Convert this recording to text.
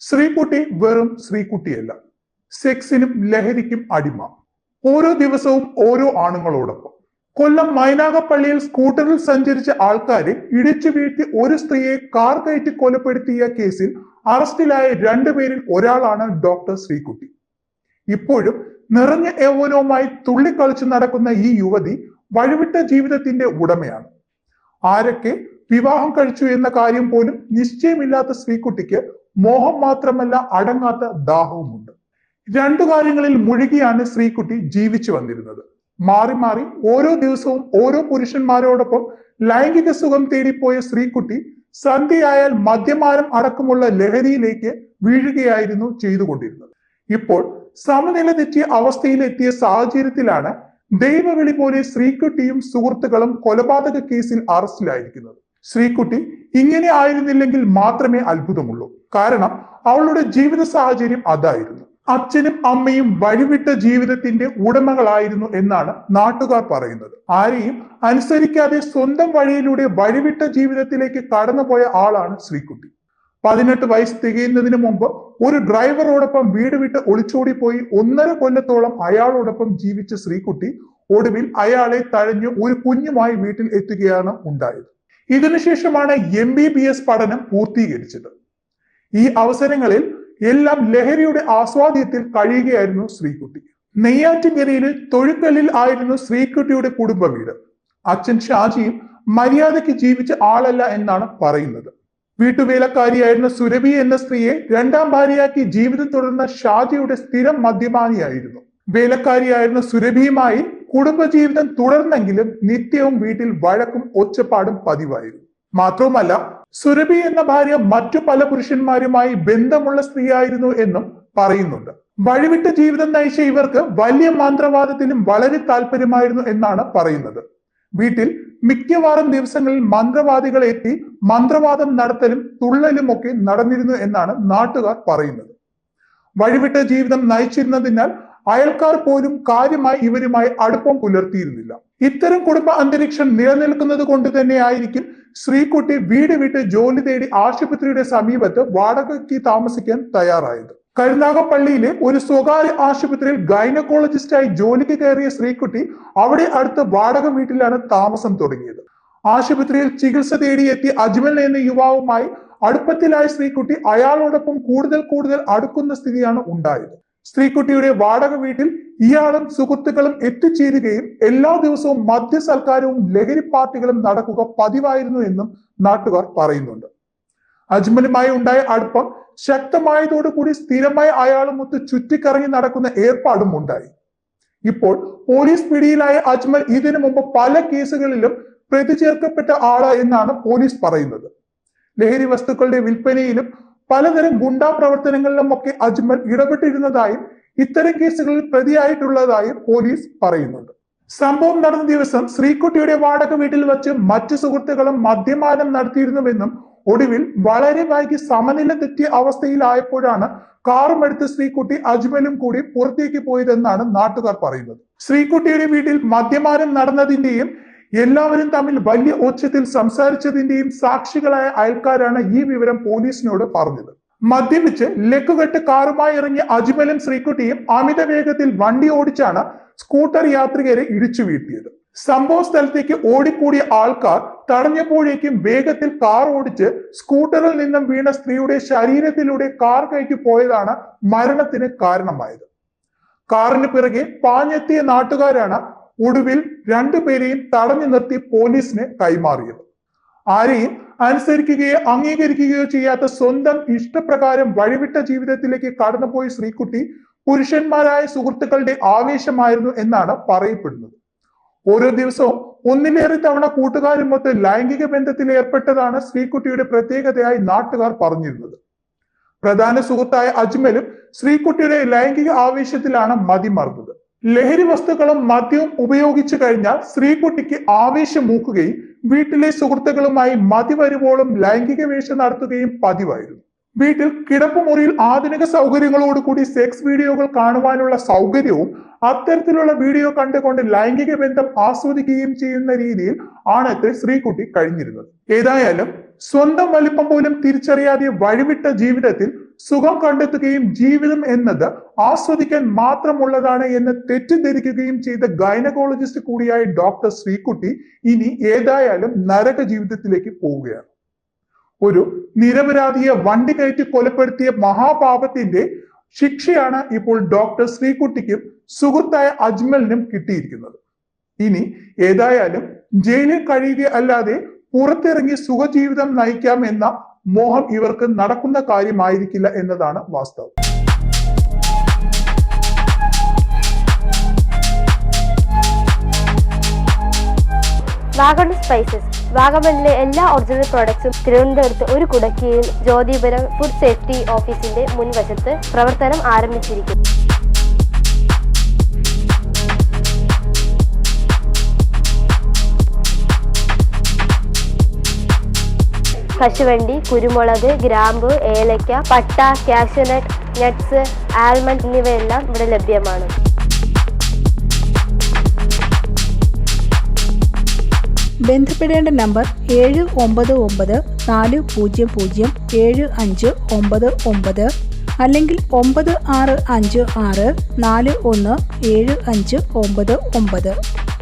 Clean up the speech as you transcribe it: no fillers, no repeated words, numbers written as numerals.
ശ്രീകുട്ടി വെറും ശ്രീകുട്ടിയല്ല, സെക്സിനും ലഹരിക്കും അടിമ. ഓരോ ദിവസവും ഓരോ ആണുങ്ങളോടൊപ്പം. കൊല്ലം മൈനാഗപ്പള്ളിയിൽ സ്കൂട്ടറിൽ സഞ്ചരിച്ച ആൾക്കാരെ ഇടിച്ചു വീഴ്ത്തി ഒരു സ്ത്രീയെ കാർ കയറ്റി കൊലപ്പെടുത്തിയ കേസിൽ അറസ്റ്റിലായ രണ്ടുപേരിൽ ഒരാളാണ് ഡോക്ടർ ശ്രീകുട്ടി. ഇപ്പോഴും നിറഞ്ഞ യൗവനവുമായി തുള്ളിക്കളിച്ചു നടക്കുന്ന ഈ യുവതി വഴിവിട്ട ജീവിതത്തിന്റെ ഉടമയാണ്. ആരൊക്കെ വിവാഹം കഴിച്ചു എന്ന കാര്യം പോലും നിശ്ചയമില്ലാത്ത ശ്രീകുട്ടിക്ക് മോഹം മാത്രമല്ല, അടങ്ങാത്ത ദാഹവുമുണ്ട്. രണ്ടു കാര്യങ്ങളിൽ മുഴുകിയാണ് ശ്രീകുട്ടി ജീവിച്ചു വന്നിരുന്നത്. മാറി മാറി ഓരോ ദിവസവും ഓരോ പുരുഷന്മാരോടൊപ്പം ലൈംഗിക സുഖം തേടിപ്പോയ ശ്രീകുട്ടി സന്ധ്യയായാൽ മദ്യപാനം അടക്കമുള്ള ലഹരിയിലേക്ക് വീഴുകയായിരുന്നു ചെയ്തുകൊണ്ടിരുന്നത്. ഇപ്പോൾ സമനില തെറ്റിയ അവസ്ഥയിലെത്തിയ സാഹചര്യത്തിലാണ് ദൈവവിളി പോലെ ശ്രീകുട്ടിയും സുഹൃത്തുക്കളും കൊലപാതക കേസിൽ അറസ്റ്റിലായിരിക്കുന്നത്. ശ്രീകുട്ടി ഇങ്ങനെ ആയിരുന്നില്ലെങ്കിൽ മാത്രമേ അത്ഭുതമുള്ളൂ. കാരണം അവളുടെ ജീവിത സാഹചര്യം അതായിരുന്നു. അച്ഛനും അമ്മയും വഴിവിട്ട ജീവിതത്തിന്റെ ഉടമകളായിരുന്നു എന്നാണ് നാട്ടുകാർ പറയുന്നത്. ആരെയും അനുസരിക്കാതെ സ്വന്തം വഴിയിലൂടെ വഴിവിട്ട ജീവിതത്തിലേക്ക് കടന്നുപോയ ആളാണ് ശ്രീകുട്ടി. 18 വയസ്സ് തികയുന്നതിന് മുമ്പ് ഒരു ഡ്രൈവറോടൊപ്പം വീട് വിട്ട് ഒളിച്ചോടിപ്പോയി 1.5 കൊല്ലത്തോളം അയാളോടൊപ്പം ജീവിച്ച ശ്രീകുട്ടി ഒടുവിൽ അയാളെ തഴഞ്ഞ് ഒരു കുഞ്ഞുമായി വീട്ടിൽ എത്തുകയാണ് ഉണ്ടായത്. ഇതിനുശേഷമാണ് MBBS പഠനം പൂർത്തീകരിച്ചത്. ഈ അവസരങ്ങളിൽ എല്ലാം ലഹരിയുടെ ആസ്വാദ്യത്തിൽ കഴിയുകയായിരുന്നു ശ്രീകുട്ടി. നെയ്യാറ്റിൻകരയിലെ തൊഴുക്കലിൽ ആയിരുന്നു ശ്രീകുട്ടിയുടെ കുടുംബ വീട്. അച്ഛൻ ഷാജിയും മര്യാദയ്ക്ക് ജീവിച്ച ആളല്ല എന്നാണ് പറയുന്നത്. വീട്ടുവേലക്കാരിയായിരുന്ന സുരഭി എന്ന സ്ത്രീയെ രണ്ടാം ഭാര്യയാക്കി ജീവിതം തുടർന്ന ഷാജിയുടെ സ്ഥിരം മദ്യപാനിയായിരുന്നു. വേലക്കാരിയായിരുന്ന സുരഭിയുമായി കുടുംബജീവിതം തുടർന്നെങ്കിലും നിത്യവും വീട്ടിൽ വഴക്കും ഒച്ചപ്പാടും പതിവായിരുന്നു. മാത്രവുമല്ല, സുരഭി എന്ന ഭാര്യ മറ്റു പല പുരുഷന്മാരുമായി ബന്ധമുള്ള സ്ത്രീയായിരുന്നു എന്നും പറയുന്നുണ്ട്. വഴിവിട്ട ജീവിതം നയിച്ച ഇവർക്ക് വലിയ മന്ത്രവാദത്തിലും വളരെ താല്പര്യമായിരുന്നു എന്നാണ് പറയുന്നത്. വീട്ടിൽ മിക്കവാറും ദിവസങ്ങളിൽ മന്ത്രവാദികൾ എത്തി മന്ത്രവാദം നടത്തലും തുള്ളലും ഒക്കെ നടന്നിരുന്നു എന്നാണ് നാട്ടുകാർ പറയുന്നത്. വഴിവിട്ട ജീവിതം നയിച്ചിരുന്നതിനാൽ അയൽക്കാർ പോലും കാര്യമായി ഇവരുമായി അടുപ്പം പുലർത്തിയിരുന്നില്ല. ഇത്തരം കുടുംബ അന്തരീക്ഷം നിലനിൽക്കുന്നത് കൊണ്ട് തന്നെ ആയിരിക്കും ശ്രീകുട്ടി വീട് വിട്ട് ജോലി തേടി ആശുപത്രിയുടെ സമീപത്ത് വാടകയ്ക്ക് താമസിക്കാൻ തയ്യാറായത്. കരുനാഗപ്പള്ളിയിലെ ഒരു സ്വകാര്യ ആശുപത്രിയിൽ ഗൈനക്കോളജിസ്റ്റായി ജോലിക്ക് കയറിയ ശ്രീകുട്ടി അവിടെ അടുത്ത വാടക വീട്ടിലാണ് താമസം തുടങ്ങിയത്. ആശുപത്രിയിൽ ചികിത്സ തേടിയെത്തി അജ്മൽ എന്ന യുവാവുമായി അടുപ്പത്തിലായ ശ്രീകുട്ടി അയാളോടൊപ്പം കൂടുതൽ അടുക്കുന്ന സ്ഥിതിയാണ് ഉണ്ടായത്. ശ്രീകുട്ടിയുടെ വാടക വീട്ടിൽ ഇയാളും സുഹൃത്തുക്കളും എത്തിച്ചേരുകയും എല്ലാ ദിവസവും മദ്യസൽക്കാരവും ലഹരി പാർട്ടികളും നടക്കുക പതിവായിരുന്നു എന്നും നാട്ടുകാർ പറയുന്നുണ്ട്. അജ്മലുമായി ഉണ്ടായ അടുപ്പം ശക്തമായതോടുകൂടി സ്ഥിരമായി അയാളുമൊത്ത് ചുറ്റിക്കറങ്ങി നടക്കുന്ന ഏർപ്പാടും ഉണ്ടായി. ഇപ്പോൾ പോലീസ് പിടിയിലായ അജ്മൽ ഇതിനു മുമ്പ് പല കേസുകളിലും പ്രതി ചേർക്കപ്പെട്ട ആള് എന്നാണ് പോലീസ് പറയുന്നത്. ലഹരി വസ്തുക്കളുടെ വിൽപ്പനയിലും പലതരം ഗുണ്ടാ പ്രവർത്തനങ്ങളിലും ഒക്കെ അജ്മൽ ഇടപെട്ടിരുന്നതായും ഇത്തരം കേസുകളിൽ പ്രതിയായിട്ടുള്ളതായും പോലീസ് പറയുന്നുണ്ട്. സംഭവം നടന്ന ദിവസം ശ്രീകുട്ടിയുടെ വാടക വീട്ടിൽ വെച്ച് മറ്റു സുഹൃത്തുക്കളും മദ്യപാനം നടത്തിയിരുന്നുവെന്നും ഒടുവിൽ വളരെ വൈകി സമനില തെറ്റിയ അവസ്ഥയിലായപ്പോഴാണ് കാറുമെടുത്ത് ശ്രീകുട്ടി അജ്മലും കൂടി പുറത്തേക്ക് പോയതെന്നാണ് നാട്ടുകാർ പറയുന്നത്. ശ്രീകുട്ടിയുടെ വീട്ടിൽ മദ്യപാനം നടന്നതിന്റെയും എല്ലാവരും തമ്മിൽ വലിയ ഒച്ചത്തിൽ സംസാരിച്ചതിന്റെയും സാക്ഷികളായ അയൽക്കാരാണ് ഈ വിവരം പോലീസിനോട് പറഞ്ഞത്. മദ്യപിച്ച് ലക്കുകെട്ട് കാറുമായി ഇറങ്ങിയ അജ്മലും ശ്രീകുട്ടിയും അമിത വേഗത്തിൽ വണ്ടി ഓടിച്ചാണ് സ്കൂട്ടർ യാത്രികരെ ഇടിച്ചു വീഴ്ത്തിയത്. സംഭവ സ്ഥലത്തേക്ക് ഓടിക്കൂടിയ ആൾക്കാർ തടഞ്ഞപ്പോഴേക്കും വേഗത്തിൽ കാർ ഓടിച്ച് സ്കൂട്ടറിൽ നിന്നും വീണ സ്ത്രീയുടെ ശരീരത്തിലൂടെ കാർ കയറ്റി പോയതാണ് മരണത്തിന് കാരണമായത്. കാറിന് പിറകെ പാഞ്ഞെത്തിയ നാട്ടുകാരാണ് ഒടുവിൽ രണ്ടുപേരെയും തടഞ്ഞു നിർത്തി പോലീസിന് കൈമാറിയത്. ആരെയും അനുസരിക്കുകയോ അംഗീകരിക്കുകയോ ചെയ്യാത്ത സ്വന്തം ഇഷ്ടപ്രകാരം വഴിവിട്ട ജീവിതത്തിലേക്ക് കടന്നുപോയ ശ്രീകുട്ടി പുരുഷന്മാരായ സുഹൃത്തുക്കളുടെ ആവേശമായിരുന്നു എന്നാണ് പറയപ്പെടുന്നത്. ഓരോ ദിവസവും ഒന്നിലേറെ തവണ കൂട്ടുകാരുമൊത്ത് ലൈംഗിക ബന്ധത്തിൽ ഏർപ്പെട്ടതാണ് ശ്രീകുട്ടിയുടെ പ്രത്യേകതയായി നാട്ടുകാർ പറഞ്ഞിരുന്നത്. പ്രധാന സുഹൃത്തായ അജ്മലും ശ്രീകുട്ടിയുടെ ലൈംഗിക ആവേശത്തിലാണ് മതിമറന്നത്. ലഹരി വസ്തുക്കളും മദ്യവും ഉപയോഗിച്ചു കഴിഞ്ഞാൽ ശ്രീകുട്ടിക്ക് ആവേശം മൂക്കുകയും വീട്ടിലെ സുഹൃത്തുക്കളുമായി മതി വരുവോളം ലൈംഗിക വേഷം നടത്തുകയും പതിവായിരുന്നു. വീട്ടിൽ കിടപ്പുമുറിയിൽ ആധുനിക സൗകര്യങ്ങളോടുകൂടി സെക്സ് വീഡിയോകൾ കാണുവാനുള്ള സൗകര്യവും അത്തരത്തിലുള്ള വീഡിയോ കണ്ടുകൊണ്ട് ലൈംഗിക ബന്ധം ആസ്വദിക്കുകയും ചെയ്യുന്ന രീതിയിൽ ആണ് ശ്രീകുട്ടി കഴിഞ്ഞിരുന്നത്. ഏതായാലും സ്വന്തം വലിപ്പം പോലും തിരിച്ചറിയാതെ വഴിവിട്ട ജീവിതത്തിൽ സുഖം കണ്ടെത്തുകയും ജീവിതം എന്നത് ആസ്വദിക്കാൻ മാത്രമുള്ളതാണ് എന്ന് തെറ്റിദ്ധരിക്കുകയും ചെയ്ത ഗൈനക്കോളജിസ്റ്റ് കൂടിയായ ഡോക്ടർ ശ്രീകുട്ടി ഇനി ഏതായാലും നരക ജീവിതത്തിലേക്ക് പോവുകയാണ്. ഒരു നിരപരാധിയെ വണ്ടി കയറ്റി കൊലപ്പെടുത്തിയ മഹാപാപത്തിന്റെ ശിക്ഷയാണ് ഇപ്പോൾ ഡോക്ടർ ശ്രീകുട്ടിക്കും സുഹൃത്തായ അജ്മലിനും കിട്ടിയിരിക്കുന്നത്. ഇനി ഏതായാലും ജയിലിൽ കഴിയുക അല്ലാതെ പുറത്തിറങ്ങി സുഖജീവിതം നയിക്കാം എന്ന മോഹം ഇവർക്ക് നടക്കുന്ന കാര്യമായിരിക്കില്ല എന്നതാണ് വാസ്തവം. വാഗൺ സ്പൈസസ് വാഗമണിലെ എല്ലാ ഒറിജിനൽ പ്രോഡക്ട്സും തിരുവനന്തപുരത്ത് ഒരു കുടക്കീഴിൽ ജ്യോതിപുരം ഫുഡ് സേഫ്റ്റി ഓഫീസിന്റെ മുൻവശത്ത് പ്രവർത്തനം ആരംഭിച്ചിരിക്കുന്നു. കശുവണ്ടി, കുരുമുളക്, ഗ്രാമ്പു, ഏലക്ക, പട്ട, കാഷ്യൂനട്ട്, നട്ട്സ്, ആൽമണ്ട് എന്നിവയെല്ലാം ഇവിടെ ലഭ്യമാണ്. ബന്ധപ്പെടേണ്ട നമ്പർ 7994007599 അല്ലെങ്കിൽ 9656417599.